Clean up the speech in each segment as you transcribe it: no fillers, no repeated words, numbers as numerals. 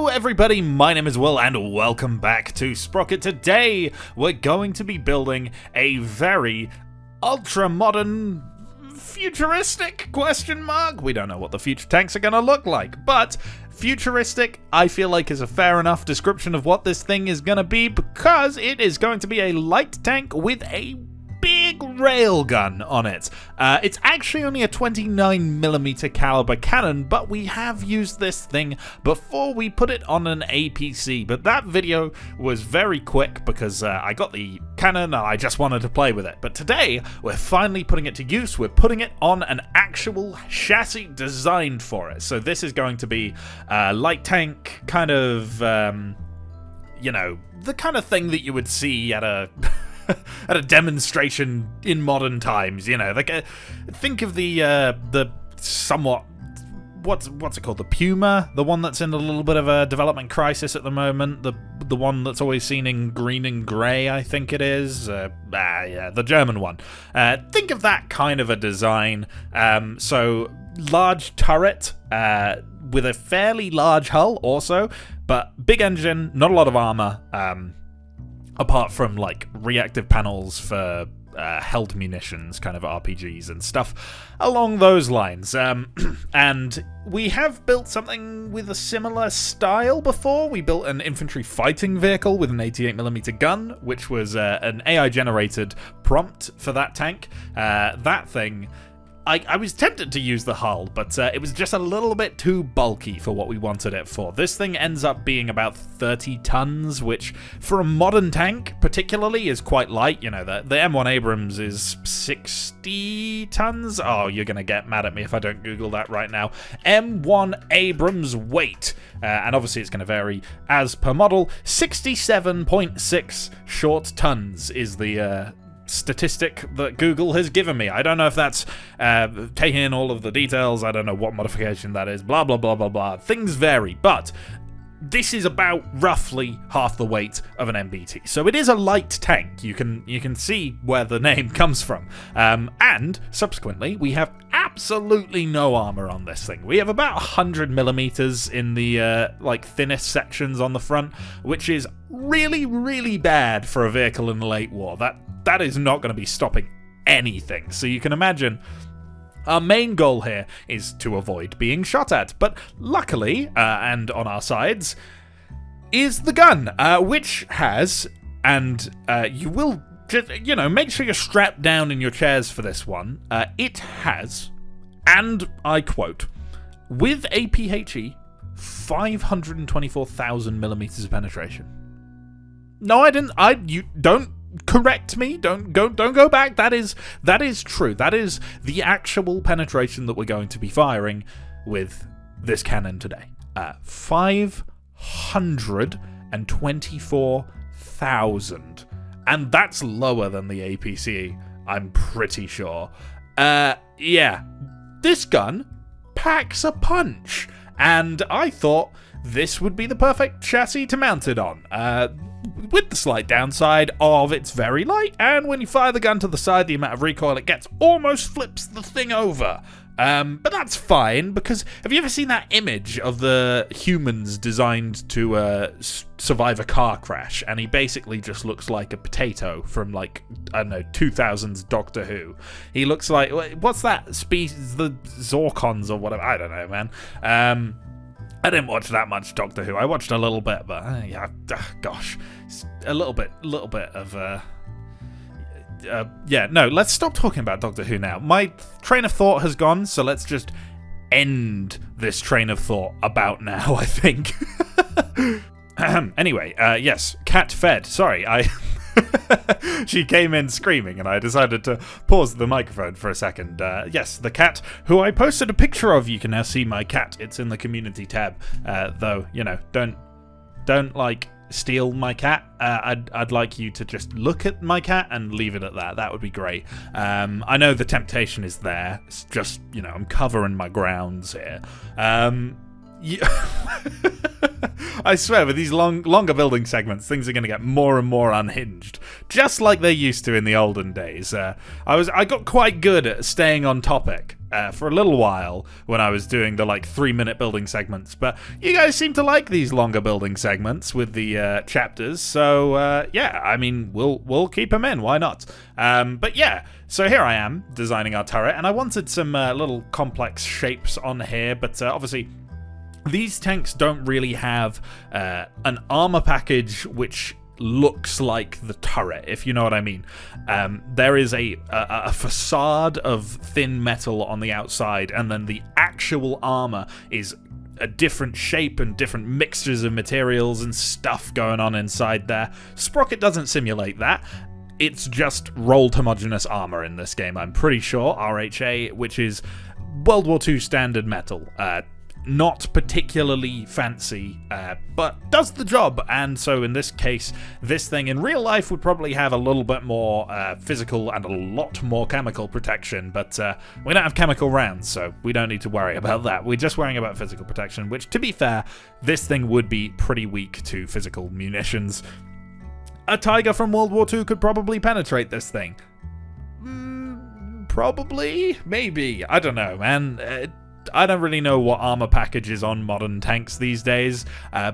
Hello everybody, my name is Will and welcome back to Sprocket. Today we're going to be building a very ultra-modern, futuristic question mark. We don't know what the future tanks are going to look like, but futuristic I feel like is a fair enough description of what this thing is going to be, because it is going to be a light tank with a big railgun on it. It's actually only a 29mm caliber cannon, but we have used this thing before we put it on an APC. But that video was very quick because I got the cannon and I just wanted to play with it. But today, we're finally putting it to use. We're putting it on an actual chassis designed for it. So this is going to be a light tank kind of, you know, the kind of thing that you would see at a at a demonstration in modern times, you know, like think of the somewhat what's it called, the Puma, the one that's in a little bit of a development crisis at the moment, the one that's always seen in green and grey, I think it is, yeah, the German one. Think of that kind of a design. So large turret with a fairly large hull also, but big engine, not a lot of armor. Apart from, like, reactive panels for held munitions, kind of RPGs and stuff along those lines. And we have built something with a similar style before. We built an infantry fighting vehicle with an 88mm gun, which was an AI-generated prompt for that tank. That thing, I was tempted to use the hull, but it was just a little bit too bulky for what we wanted it for. This thing ends up being about 30 tons, which for a modern tank particularly is quite light. You know, the M1 Abrams is 60 tons. Oh, you're going to get mad at me if I don't Google that right now. M1 Abrams weight. And obviously it's going to vary as per model. 67.6 short tons is the statistic that Google has given me. I don't know if that's taking in all of the details. I don't know what modification that is. Blah, blah, blah, blah, blah. Things vary, but this is about roughly half the weight of an MBT. So it is a light tank. You can see where the name comes from. And subsequently, we have absolutely no armor on this thing. We have about 100mm in the like thinnest sections on the front, which is really, really bad for a vehicle in the late war. That is not going to be stopping anything. So you can imagine our main goal here is to avoid being shot at. But luckily, and on our sides, is the gun, which has, and you will just, you know, make sure you're strapped down in your chairs for this one. It has, and I quote, with a PHE, 524,000mm of penetration. No, I didn't. You don't correct me. Don't go back. That is true. That is the actual penetration that we're going to be firing with this cannon today. 524,000, and that's lower than the APC, I'm pretty sure. Yeah, this gun packs a punch, and I thought this would be the perfect chassis to mount it on. With the slight downside of it's very light, and when you fire the gun to the side, the amount of recoil it gets almost flips the thing over. But that's fine, because have you ever seen that image of the humans designed to survive a car crash, and he basically just looks like a potato from, like, I don't know, 2000s Doctor Who. He looks like, what's that species, the Zorkons or whatever, I don't know, man. I didn't watch that much Doctor Who. I watched a little bit, but yeah, gosh, a little bit of yeah, no, let's stop talking about Doctor Who now. My train of thought has gone, so let's just end this train of thought about now, I think. Anyway, yes, cat fed. Sorry, she came in screaming and I decided to pause the microphone for a second. Yes, the cat, who I posted a picture of. You can now see my cat. It's in the community tab. Though, you know, don't like steal my cat. I'd like you to just look at my cat and leave it at that. That would be great. I know the temptation is there. It's just, you know, I'm covering my grounds here. I swear, with these longer building segments, things are going to get more and more unhinged, just like they used to in the olden days. I got quite good at staying on topic, for a little while when I was doing the 3-minute building segments, but you guys seem to like these longer building segments with the chapters, so yeah, I mean, we'll keep them in, why not? But yeah, so here I am designing our turret, and I wanted some little complex shapes on here, but obviously these tanks don't really have an armor package which looks like the turret, if you know what I mean. There is a facade of thin metal on the outside, and then the actual armor is a different shape and different mixtures of materials and stuff going on inside there. Sprocket doesn't simulate that. It's just rolled homogeneous armor in this game, I'm pretty sure. RHA, which is World War II standard metal. Not particularly fancy, but does the job. And so in this case, this thing in real life would probably have a little bit more physical and a lot more chemical protection, but we don't have chemical rounds, so we don't need to worry about that. We're just worrying about physical protection, which, to be fair, this thing would be pretty weak to physical munitions. A Taiga from World War II could probably penetrate this thing. Probably? Maybe. I don't know, man. I don't really know what armor package is on modern tanks these days.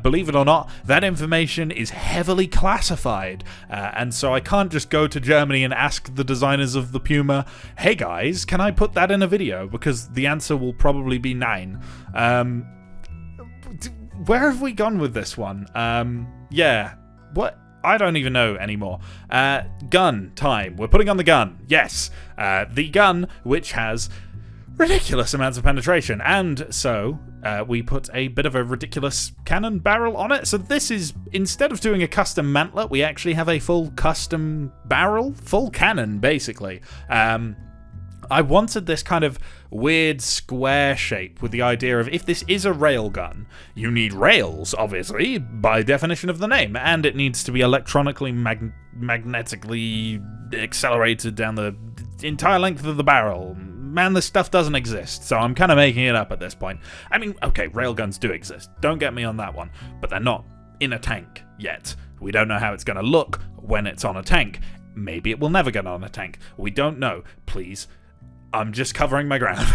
Believe it or not, that information is heavily classified, and so I can't just go to Germany and ask the designers of the Puma, hey guys, can I put that in a video? Because the answer will probably be 9. Where have we gone with this one? Yeah, what? I don't even know anymore. Gun time. We're putting on the gun. Yes, the gun which has ridiculous amounts of penetration, and so we put a bit of a ridiculous cannon barrel on it. So this is, instead of doing a custom mantlet, we actually have a full custom barrel, full cannon basically. I wanted this kind of weird square shape with the idea of, if this is a railgun, you need rails, obviously, by definition of the name, and it needs to be electronically magnetically accelerated down the entire length of the barrel. Man, this stuff doesn't exist, so I'm kind of making it up at this point. I mean, okay, railguns do exist, don't get me on that one, but they're not in a tank yet. We don't know how it's going to look when it's on a tank. Maybe it will never get on a tank. We don't know. Please, I'm just covering my ground.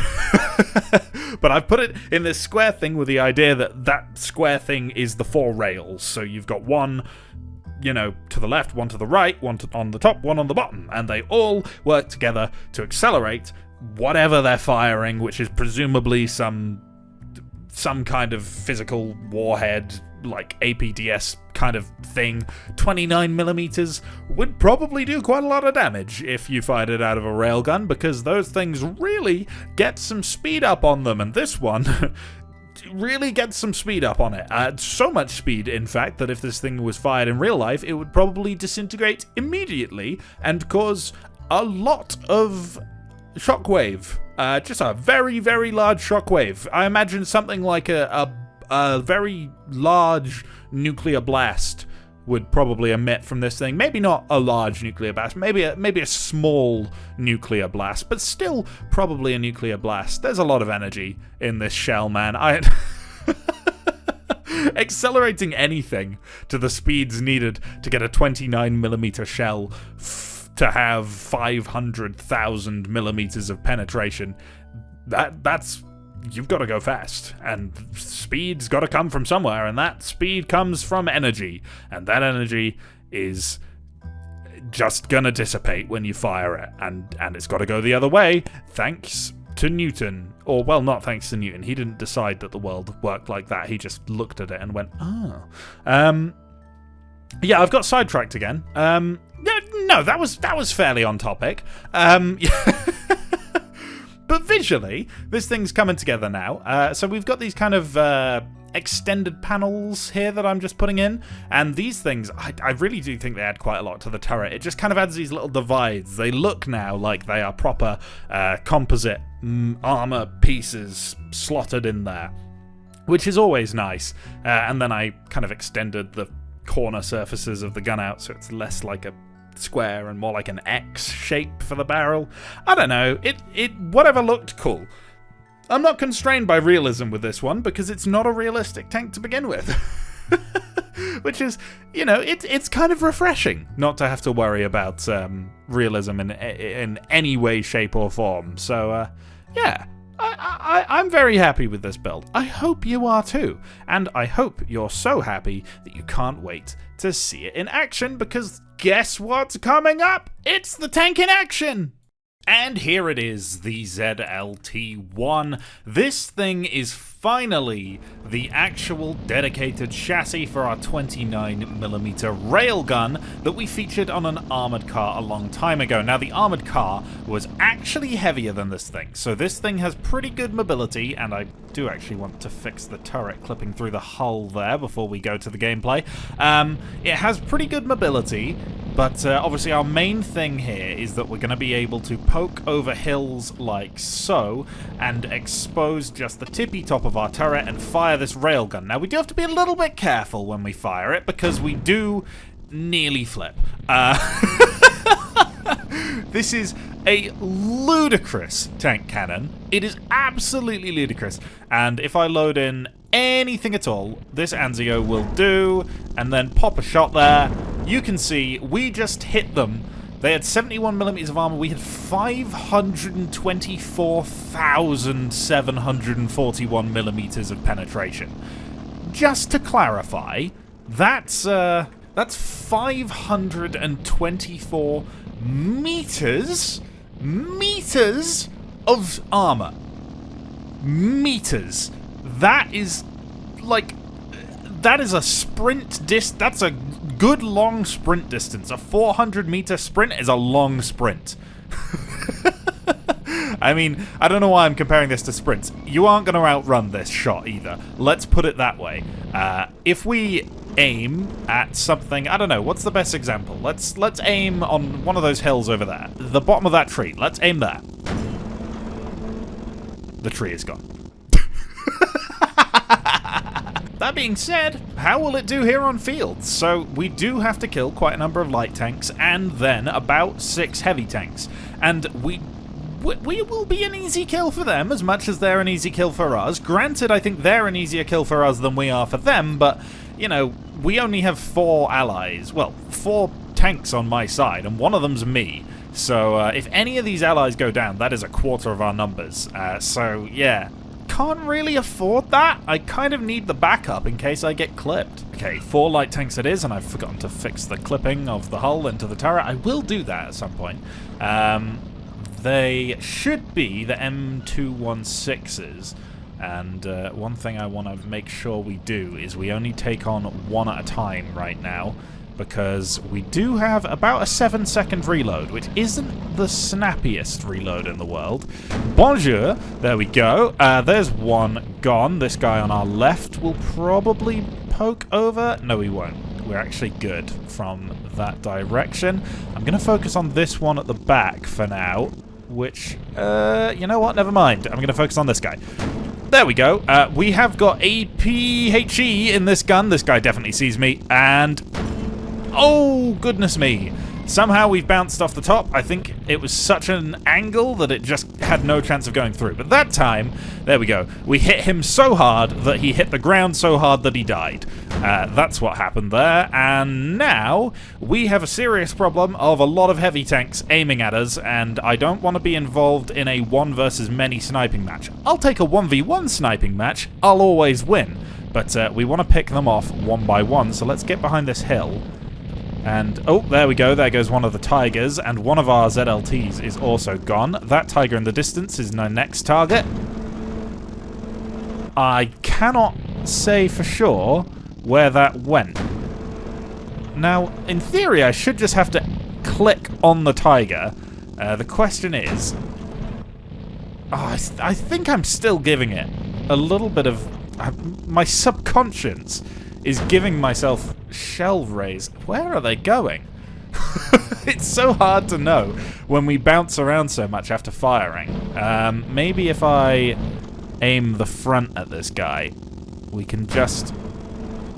But I've put it in this square thing with the idea that that square thing is the 4 rails, so you've got one, you know, to the left, one to the right, one on the top, one on the bottom, and they all work together to accelerate whatever they're firing, which is presumably some kind of physical warhead, like APDS kind of thing. 29mm would probably do quite a lot of damage if you fired it out of a railgun, because those things really get some speed up on them, and this one really gets some speed up on it. So much speed, in fact, that if this thing was fired in real life, it would probably disintegrate immediately and cause a lot of shockwave. Just a very, very large shockwave. I imagine something like a very large nuclear blast would probably emit from this thing. Maybe not a large nuclear blast, maybe a small nuclear blast, but still probably a nuclear blast. There's a lot of energy in this shell, man. Accelerating anything to the speeds needed to get a 29mm shell to have 500,000 millimeters of penetration, that's you've got to go fast, and speed's got to come from somewhere, and that speed comes from energy, and that energy is just gonna dissipate when you fire it, and it's got to go the other way, thanks to Newton. Or, well, not thanks to Newton. He didn't decide that the world worked like that. He just looked at it and went, oh. Yeah, I've got sidetracked again. No, that was fairly on topic. But visually, this thing's coming together now. So we've got these kind of extended panels here that I'm just putting in, and these things, I really do think they add quite a lot to the turret. It just kind of adds these little divides. They look now like they are proper composite armor pieces slotted in there, which is always nice. And then I kind of extended the corner surfaces of the gun out so it's less like a square and more like an X shape for the barrel. I don't know, it whatever looked cool. I'm not constrained by realism with this one because it's not a realistic tank to begin with. Which is, you know, it's kind of refreshing not to have to worry about realism in any way, shape or form. So yeah, I'm very happy with this build. I hope you are too. And I hope you're so happy that you can't wait to see it in action, because guess what's coming up? It's the tank in action! And here it is, the ZLT-1. This thing is finally the actual dedicated chassis for our 29mm railgun that we featured on an armoured car a long time ago. Now, the armoured car was actually heavier than this thing, so this thing has pretty good mobility, and I do actually want to fix the turret clipping through the hull there before we go to the gameplay. It has pretty good mobility, but obviously our main thing here is that we're going to be able to poke over hills like so and expose just the tippy top of our turret and fire this railgun. Now, we do have to be a little bit careful when we fire it because we do nearly flip. This is a ludicrous tank cannon. It is absolutely ludicrous. And if I load in anything at all, this Anzio will do, and then pop a shot there. You can see we just hit them. They had 71mm of armor. We had 524,741mm of penetration. Just to clarify, that's 524 meters of armor. Meters. That is like, that is a sprint that's a good long sprint distance. A 400-meter sprint is a long sprint. I mean, I don't know why I'm comparing this to sprints. You aren't going to outrun this shot either. Let's put it that way. If we aim at something, I don't know, what's the best example? Let's aim on one of those hills over there. The bottom of that tree. Let's aim there. The tree is gone. That being said, how will it do here on field? So we do have to kill quite a number of light tanks and then about 6 heavy tanks. And we will be an easy kill for them as much as they're an easy kill for us. Granted, I think they're an easier kill for us than we are for them, but, you know, we only have 4 allies. Well, 4 tanks on my side, and one of them's me. So if any of these allies go down, that is a quarter of our numbers. So, yeah. Can't really afford that. I kind of need the backup in case I get clipped. Okay, 4 light tanks it is, and I've forgotten to fix the clipping of the hull into the turret. I will do that at some point. They should be the M216s, and one thing I want to make sure we do is we only take on 1 at a time right now, because we do have about a 7-second reload, which isn't the snappiest reload in the world. Bonjour, there we go. There's one gone. This guy on our left will probably poke over. No, he won't. We're actually good from that direction. I'm going to focus on this one at the back for now, which, you know what? Never mind. I'm going to focus on this guy. There we go. We have got APHE in this gun. This guy definitely sees me, and oh, goodness me. Somehow we've bounced off the top. I think it was such an angle that it just had no chance of going through. But that time, there we go. We hit him so hard that he hit the ground so hard that he died. That's what happened there. And now we have a serious problem of a lot of heavy tanks aiming at us, and I don't want to be involved in a 1 versus many sniping match. I'll take a 1v1 sniping match. I'll always win. But we want to pick them off 1 by 1, so let's get behind this hill. And, oh, there we go. There goes one of the Tigers, and one of our ZLTs is also gone. That Tiger in the distance is my next target. I cannot say for sure where that went. Now, in theory, I should just have to click on the Tiger. The question is, I think I'm still giving it a little bit of... my subconscious is giving myself shell rays. Where are they going? It's so hard to know when we bounce around so much after firing. Maybe if I aim the front at this guy, we can just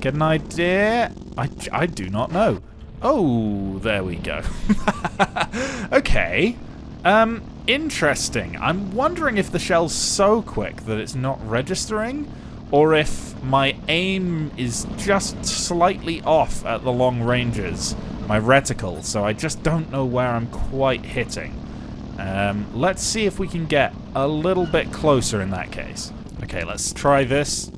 get an idea. I do not know. Oh, there we go. Okay. Interesting. I'm wondering if the shell's so quick that it's not registering, or if my aim is just slightly off at the long ranges, my reticle, so I just don't know where I'm quite hitting. Let's see if we can get a little bit closer in that case. Okay, let's try this.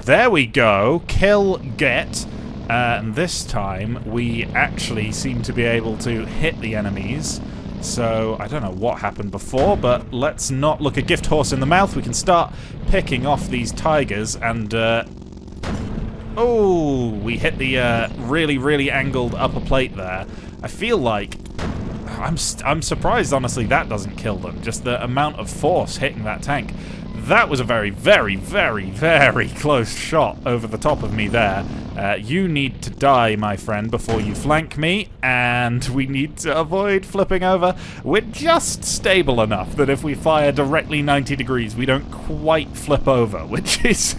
There we go. Kill, get. And this time, we actually seem to be able to hit the enemies. So, I don't know what happened before, but let's not look a gift horse in the mouth. We can start picking off these tigers and... oh, we hit the really, really angled upper plate there. I feel like... I'm surprised, honestly, that doesn't kill them. Just the amount of force hitting that tank. That was a very, very, very, very close shot over the top of me there. You need to die, my friend, before you flank me, and we need to avoid flipping over. We're just stable enough that if we fire directly 90 degrees, we don't quite flip over, which is...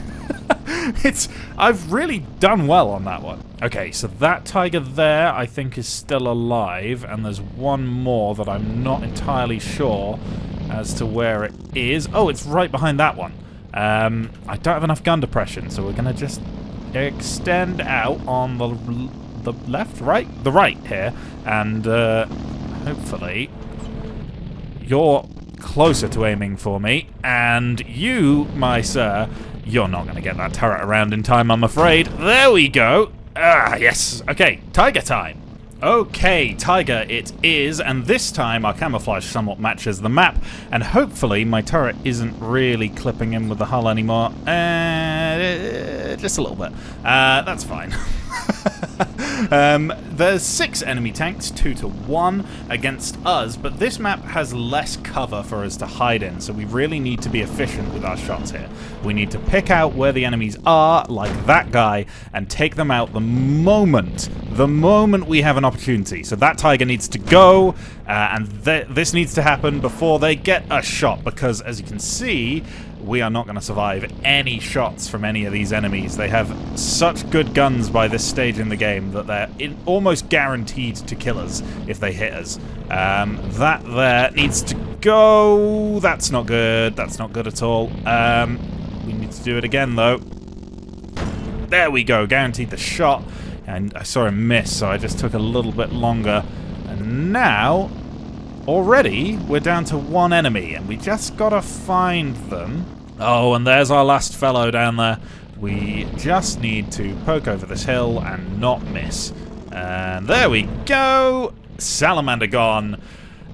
I've really done well on that one. Okay, so that tiger there, I think, is still alive, and there's one more that I'm not entirely sure as to where it is. Oh, it's right behind that one. I don't have enough gun depression, so we're gonna just extend out on the left, right? The right here, and hopefully you're closer to aiming for me, and you, my sir, you're not going to get that turret around in time, I'm afraid. There we go. Ah, yes. Okay, Taiga time. Okay, Taiga it is, and this time our camouflage somewhat matches the map, and hopefully my turret isn't really clipping in with the hull anymore. Just a little bit. That's fine. There's 6 enemy tanks, 2 to 1 against us, but this map has less cover for us to hide in, so we really need to be efficient with our shots here. We need to pick out where the enemies are, like that guy, and take them out the moment we have an opportunity. So that tiger needs to go, and this needs to happen before they get a shot, because as you can see, we are not going to survive any shots from any of these enemies. They have such good guns by this stage in the game that they're almost guaranteed to kill us if they hit us. That there needs to go. That's not good. That's not good at all. We need to do it again, though. There we go. Guaranteed the shot. And I saw him miss, so I just took a little bit longer. And now... already, we're down to 1 enemy, and we just gotta find them. Oh, and there's our last fellow down there. We just need to poke over this hill and not miss. And there we go! Salamander gone.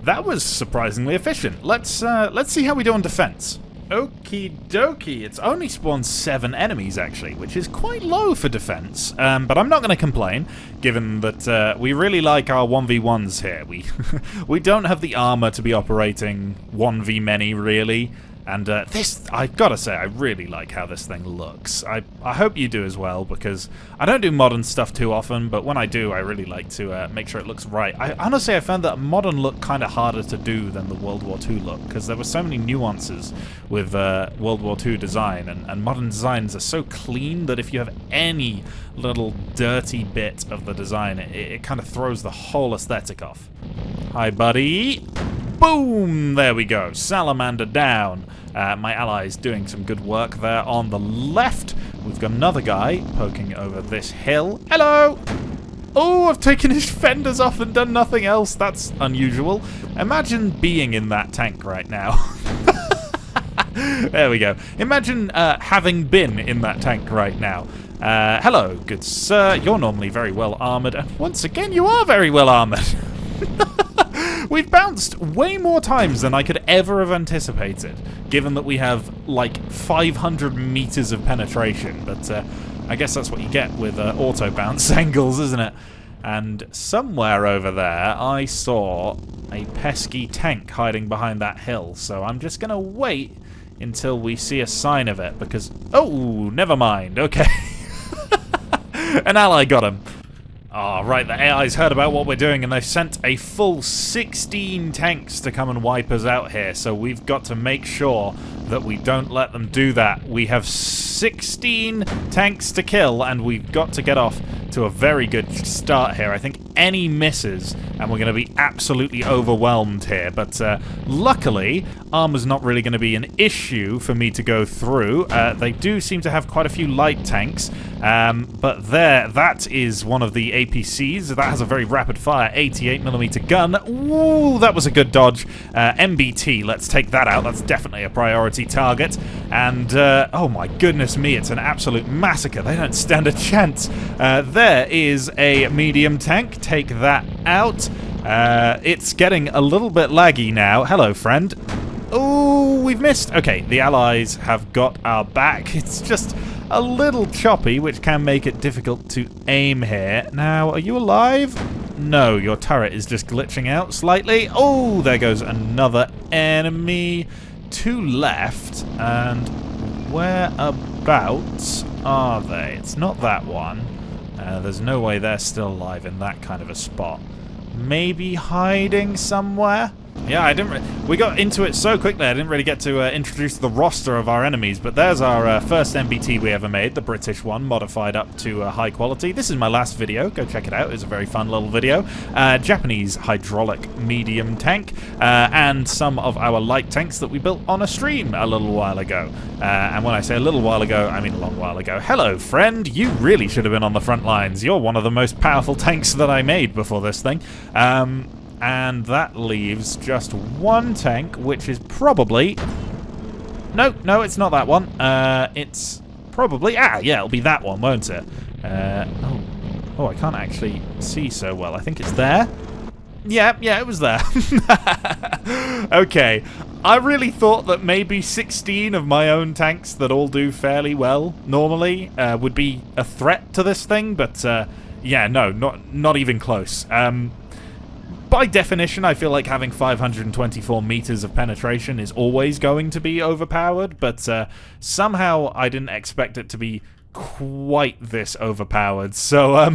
That was surprisingly efficient. Let's see how we do on defense. Okie dokie. It's only spawned 7 enemies, actually, which is quite low for defense. But I'm not going to complain, given that we really like our 1v1s here. We don't have the armor to be operating 1v many, really. And this, I've got to say, I really like how this thing looks. I hope you do as well, because I don't do modern stuff too often, but when I do, I really like to make sure it looks right. Honestly, I found that modern look kind of harder to do than the World War II look, because there were so many nuances with World War II design, and modern designs are so clean that if you have any little dirty bit of the design, it kind of throws the whole aesthetic off. Hi, buddy. Boom! There we go. Salamander down. My ally's doing some good work there on the left. We've got another guy poking over this hill. Hello! Oh, I've taken his fenders off and done nothing else. That's unusual. Imagine being in that tank right now. There we go. Imagine having been in that tank right now. Hello, good sir. You're normally very well armored. And once again, you are very well armored. We've bounced way more times than I could ever have anticipated, given that we have, like, 500 meters of penetration, but I guess that's what you get with auto-bounce angles, isn't it? And somewhere over there, I saw a pesky tank hiding behind that hill, so I'm just going to wait until we see a sign of it, because... oh, never mind, okay. An ally got him. Oh, right, the AI's heard about what we're doing, and they've sent a full 16 tanks to come and wipe us out here, so we've got to make sure that we don't let them do that. We have 16 tanks to kill, and we've got to get off to a very good start here. I think any misses, and we're going to be absolutely overwhelmed here. But luckily, armor's not really going to be an issue for me to go through. They do seem to have quite a few light tanks. But that is one of the APCs. That has a very rapid-fire 88mm gun. Ooh, that was a good dodge. MBT, let's take that out. That's definitely a priority target. And, oh my goodness me, it's an absolute massacre. They don't stand a chance. There is a medium tank. Take that out. It's getting a little bit laggy now. Hello, friend. Oh, we've missed. Okay, the allies have got our back. It's just a little choppy, which can make it difficult to aim here. Now, are you alive? No, your turret is just glitching out slightly. Oh, there goes another enemy. 2 left, and whereabouts are they? It's not that one. There's no way they're still alive in that kind of a spot. Maybe hiding somewhere? Yeah, we got into it so quickly, I didn't really get to introduce the roster of our enemies, but there's our first MBT we ever made, the British one, modified up to high quality. This is my last video, go check it out, it's a very fun little video. Japanese hydraulic medium tank, and some of our light tanks that we built on a stream a little while ago. And when I say a little while ago, I mean a long while ago. Hello, friend, you really should have been on the front lines. You're one of the most powerful tanks that I made before this thing. And that leaves just one tank, which is probably... No, it's not that one. It's probably... yeah, it'll be that one, won't it? Oh, I can't actually see so well. I think it's there. Yeah, it was there. Okay. I really thought that maybe 16 of my own tanks that all do fairly well normally would be a threat to this thing, but yeah, no, not even close. By definition, I feel like having 524 meters of penetration is always going to be overpowered, but somehow I didn't expect it to be quite this overpowered, so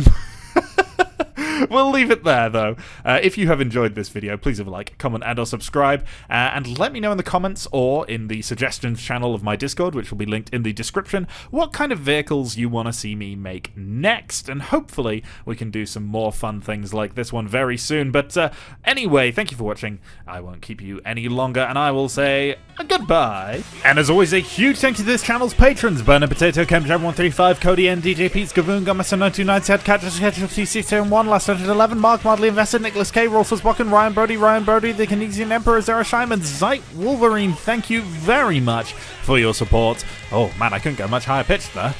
we'll leave it there, though. If you have enjoyed this video, please leave a like, comment, and or subscribe. And let me know in the comments or in the suggestions channel of my Discord, which will be linked in the description, what kind of vehicles you want to see me make next. And hopefully we can do some more fun things like this one very soon. But anyway, thank you for watching. I won't keep you any longer, and I will say goodbye. And as always, a huge thank you to this channel's patrons: Burner Potato, Chemjam135, Cody N, DJ Pete, Gaboon, Gummason929, Ted Cat, TC1, Last 111, Mark Modley Invested, Nicholas K, Rolfus Bokken, Ryan Brody, the Canadian Emperor, Zara Scheinman, Zeit Wolverine. Thank you very much for your support. Oh man, I couldn't go much higher pitched there.